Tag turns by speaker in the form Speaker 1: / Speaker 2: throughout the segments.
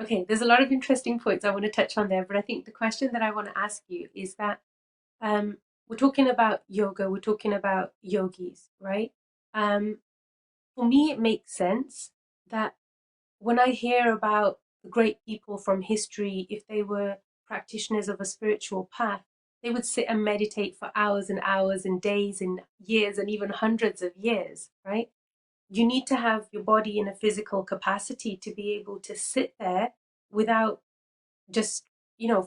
Speaker 1: Okay, there's a lot of interesting points I want to touch on there, but I think the question that I want to ask you is that um, we're talking about yoga, we're talking about yogis, right? Um, for me, it makes sense that when I hear about the great people from history, if they were practitioners of a spiritual path, they would sit and meditate for hours and hours and days and years and even hundreds of years, right? You need to have your body in a physical capacity to be able to sit there without just,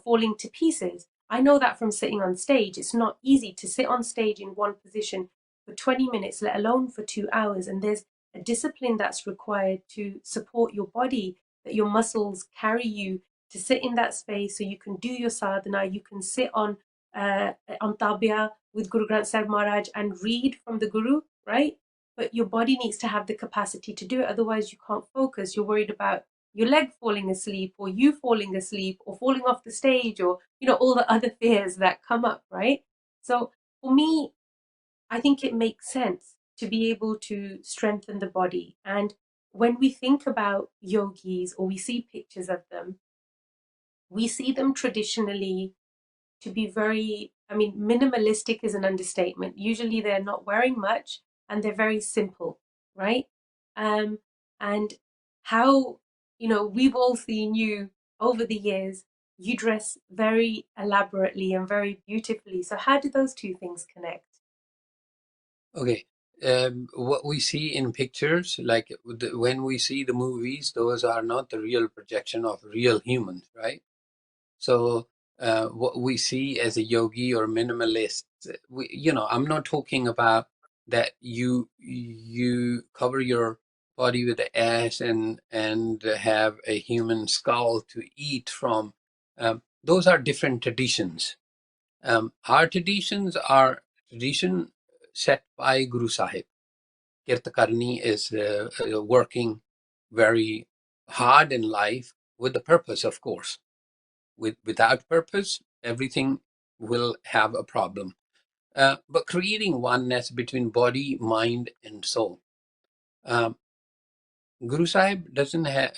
Speaker 1: falling to pieces. I know that from sitting on stage. It's not easy to sit on stage in one position for 20 minutes, let alone for 2 hours. And there's a discipline that's required to support your body, that your muscles carry you to sit in that space so you can do your sadhana, you can sit on tabia with Guru Granth Sahib Maharaj and read from the Guru, right? But your body needs to have the capacity to do it. Otherwise, you can't focus. You're worried about your leg falling asleep or you falling asleep or falling off the stage or all the other fears that come up, right? So for me, I think it makes sense to be able to strengthen the body. And when we think about yogis or we see pictures of them, we see them traditionally to be very, I mean, minimalistic is an understatement. Usually they're not wearing much and they're very simple, right? Um, and how, we've all seen you over the years, you dress very elaborately and very beautifully. So how do those two things connect?
Speaker 2: Okay. What we see in pictures, like when we see the movies, those are not the real projection of real humans, right? So what we see as a yogi or minimalist, I'm not talking about that you cover your body with the ash and have a human skull to eat from. Those are different traditions. Our traditions are tradition set by Guru Sahib. Kirtakarni is working very hard in life with the purpose, of course. Without purpose, everything will have a problem. But creating oneness between body, mind, and soul. Um, Guru Sahib doesn't have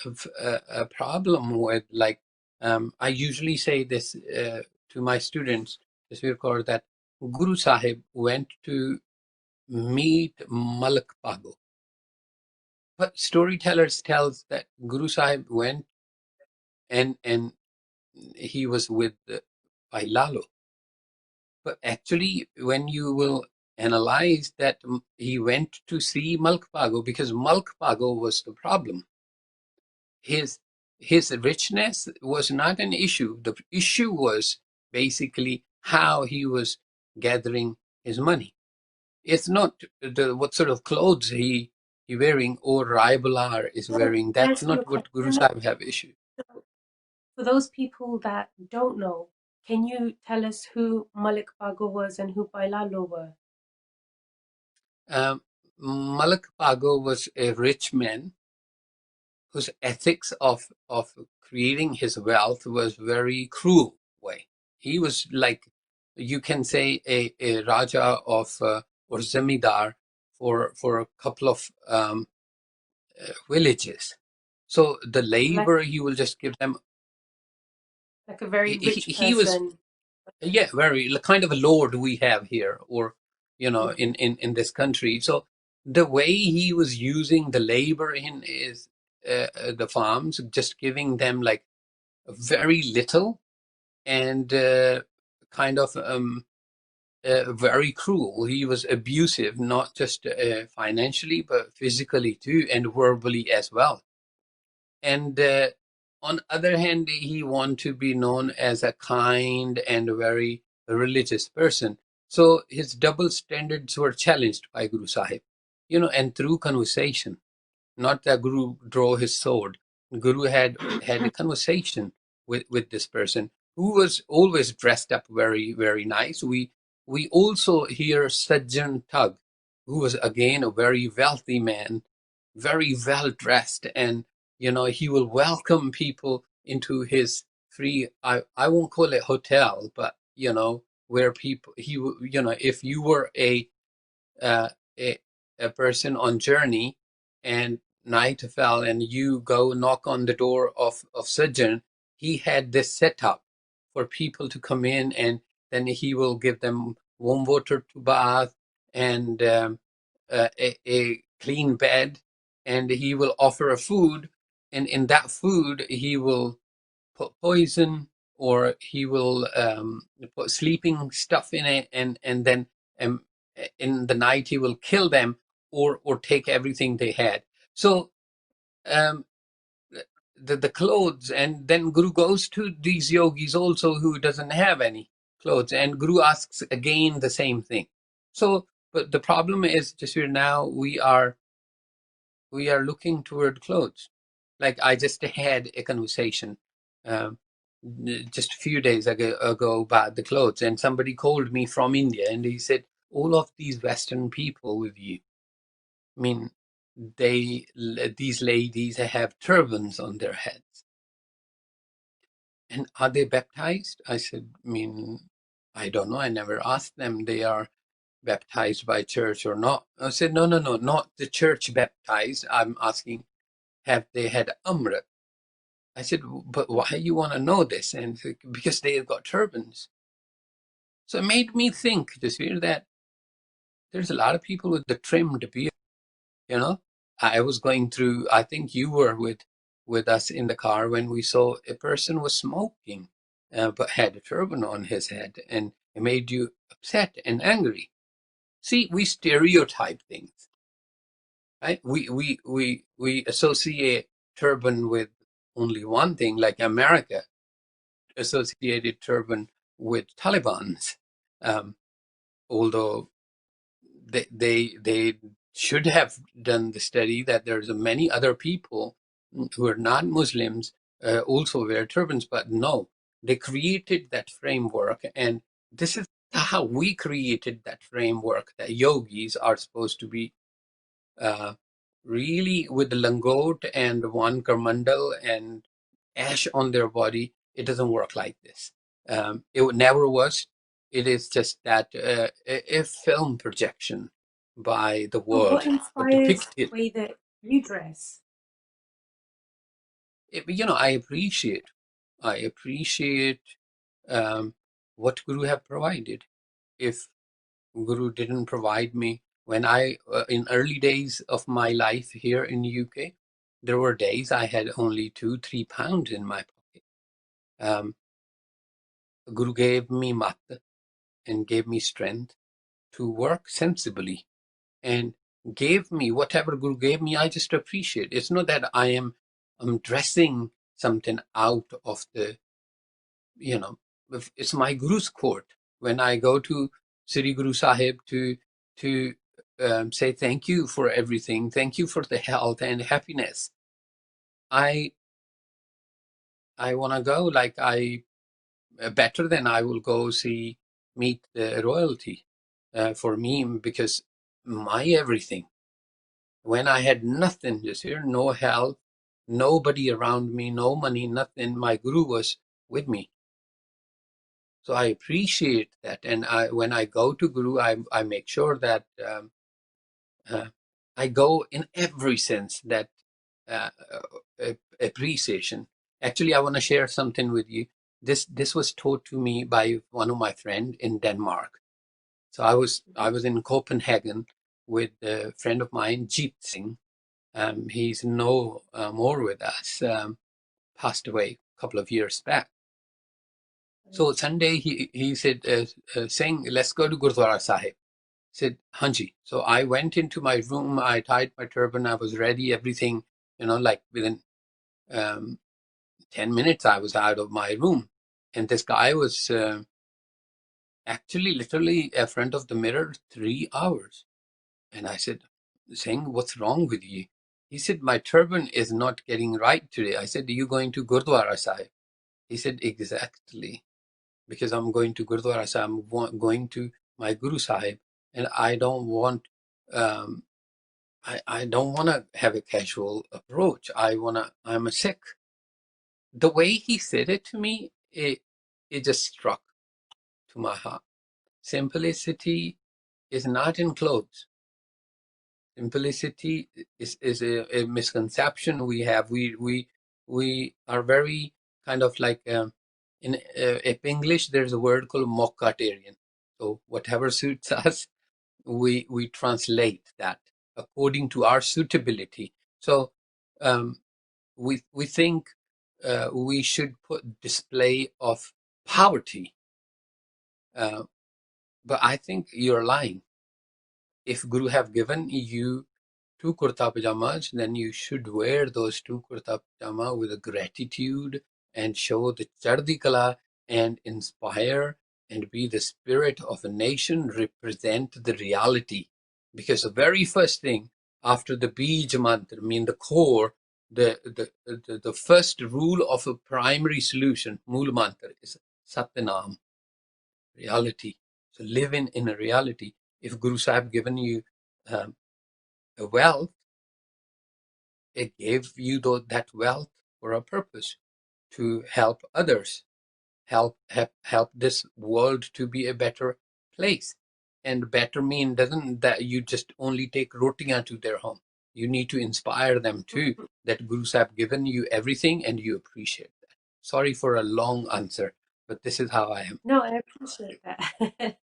Speaker 2: a problem with, like, I usually say this to my students, this because that Guru Sahib went to meet Malak Pago. But storytellers tells that Guru Sahib went and he was with Bhai Lalo. But actually, when you will analyze that, he went to see Malk Pago because Malk Pago was the problem. His richness was not an issue. The issue was basically how he was gathering his money. It's not what sort of clothes he wearing or Raibalar is
Speaker 1: So
Speaker 2: wearing.
Speaker 1: can I
Speaker 2: That's
Speaker 1: ask you a
Speaker 2: not what Guru
Speaker 1: question?
Speaker 2: Sahib have issue.
Speaker 1: So for those people that don't know, can you tell us who Malik Bago was and who Bailalo were?
Speaker 2: Malak Pago was a rich man whose ethics of creating his wealth was very cruel way. He was like, you can say, a Raja of or Zamidar for a couple of villages. So the
Speaker 1: Like
Speaker 2: labor he will just give them.
Speaker 1: like a very rich
Speaker 2: He was,
Speaker 1: person.
Speaker 2: yeah, very kind of a lord we have here, or
Speaker 1: Yeah.
Speaker 2: in this country. So the way he was using the labor in is the farms, just giving them like very little and kind of very cruel. He was abusive, not just financially, but physically too, and verbally as well. And on other hand, he wanted to be known as a kind and very religious person. So his double standards were challenged by Guru Sahib, and through conversation, not that Guru draw his sword. Guru had a conversation with this person who was always dressed up very, very nice. We also hear Sajjan Tug, who was again a very wealthy man, very well dressed, and he will welcome people into his free, I won't call it hotel, but where people if you were uh, a, a person on journey and night fell and you go knock on the door of surgeon, he had this set up for people to come in, and then he will give them warm water to bath and a clean bed, and he will offer a food, and in that food he will put poison, or he will put sleeping stuff in it, and then um, in the night he will kill them, or take everything they had. So um, the clothes, and then Guru goes to these yogis also who doesn't have any clothes, and Guru asks again the same thing. So, but the problem is, just now we are looking toward clothes. Like I just had a conversation um, just a few days ago about the clothes, and somebody called me from India, and he said, all of these Western people with you, I mean, these ladies have turbans on their heads, and are they baptized? I said, I mean, I don't know. I never asked them. They are baptized by church or not. I said, no, not the church baptized. I'm asking, have they had Amrit? I said, but why you want to know this? And because they have got turbans. So it made me think, just hear that there's a lot of people with the trimmed beard, you know. I was going through, I think you were with us in the car when we saw a person was smoking, but had a turban on his head, and it made you upset and angry. See, we stereotype things, right? We associate turban with only one thing, like America associated turban with Taliban's, um, although they should have done the study that there's many other people who are not Muslims also wear turbans, but no, they created that framework, and this is how we created that framework that yogis are supposed to be uh, really with the langot and one karmandal and ash on their body. It doesn't work like this. It never was. It is just that a film projection by the
Speaker 1: But
Speaker 2: world
Speaker 1: what inspires the
Speaker 2: depicted.
Speaker 1: way that you dress?
Speaker 2: I appreciate um, what Guru have provided. If Guru didn't provide me when in early days of my life here in the UK, there were days I had only 2-3 pounds in my pocket. Um, Guru gave me mat and gave me strength to work sensibly, and gave me whatever Guru gave me. I just appreciate. It's not that I'm dressing something out of the, you know, it's my Guru's court. When I go to Sri Guru Sahib to say thank you for everything, thank you for the health and happiness, I I want to go like I better than I will go meet the royalty for me, because my everything. When I had nothing, just here, no health, nobody around me, no money, nothing, my Guru was with me. So I appreciate that, and when I go to Guru, I make sure that uh, I go in every sense that uh, appreciation. Actually, I want to share something with you. This was taught to me by one of my friend in Denmark. So I was in Copenhagen with a friend of mine, Jeet Singh. He's no more with us. Passed away a couple of years back. So Sunday he said, Singh, let's go to Gurdwara Sahib. I said, Hanji. So I went into my room, I tied my turban, I was ready, everything, like within 10 minutes I was out of my room. And this guy was actually literally in front of the mirror 3 hours. And I said, Singh, what's wrong with you? He said, my turban is not getting right today. I said, are you going to Gurdwara Sahib? He said, exactly. Because I'm going to Gurdwara Sahib, going to my Guru Sahib, and I don't want um, I don't want to have a casual approach. I'm a Sikh. The way he said it to me, it just struck to my heart. Simplicity is not in clothes. Simplicity is a misconception we have. We are very kind of like in English. There's a word called mockatarian. So whatever suits us, we translate that according to our suitability. So um, we think we should put display of poverty, but I think you're lying. If Guru have given you two kurta pajamas, then you should wear those two kurta pajama with gratitude and show the chardi kala and inspire and be the spirit of a nation, represent the reality. Because the very first thing after the Bij mantra, I mean the core, the first rule of a primary solution, Mool mantra, is Satnam, reality. So live in a reality. If Guru Sahib given you um, a wealth, it gave you that wealth for a purpose, to help others, help this world to be a better place. And better mean doesn't that you just only take rotiyan to their home. You need to inspire them too, that Guru Sahib given you everything and you appreciate that. Sorry for a long answer, but this is how I am.
Speaker 1: No, I appreciate that.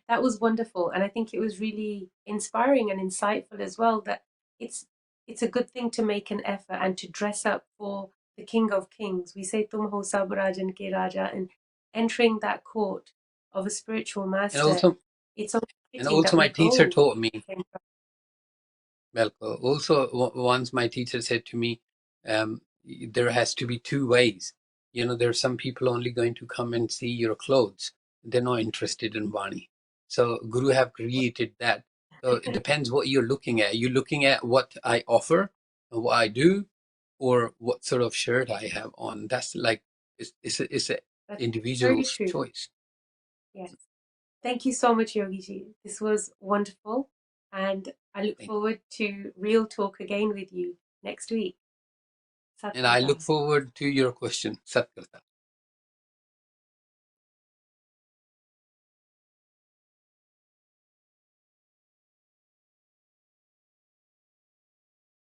Speaker 1: That was wonderful, and I think it was really inspiring and insightful as well. That it's it's a good thing to make an effort and to dress up for the King of Kings. We say "Tum ho sab rajan ke raja," and entering that court of a spiritual
Speaker 2: And
Speaker 1: master.
Speaker 2: also,
Speaker 1: It's only
Speaker 2: and
Speaker 1: fitting
Speaker 2: also
Speaker 1: that
Speaker 2: my
Speaker 1: we
Speaker 2: teacher
Speaker 1: go.
Speaker 2: taught me, Belko. Also, once my teacher said to me, um, there has to be two ways. There's some people only going to come and see your clothes. They're not interested in Vani. So Guru have created that. So it depends what you're looking at. You're looking at what I offer and what I do, or what sort of shirt I have on. That's like, it's a
Speaker 1: That's very
Speaker 2: individual's
Speaker 1: true.
Speaker 2: choice.
Speaker 1: Yes. Thank you so much, Yogi ji. This was wonderful, and I look forward to real talk again with you next week.
Speaker 2: And I look
Speaker 1: Satgurdam.
Speaker 2: forward to your question, Satkarta.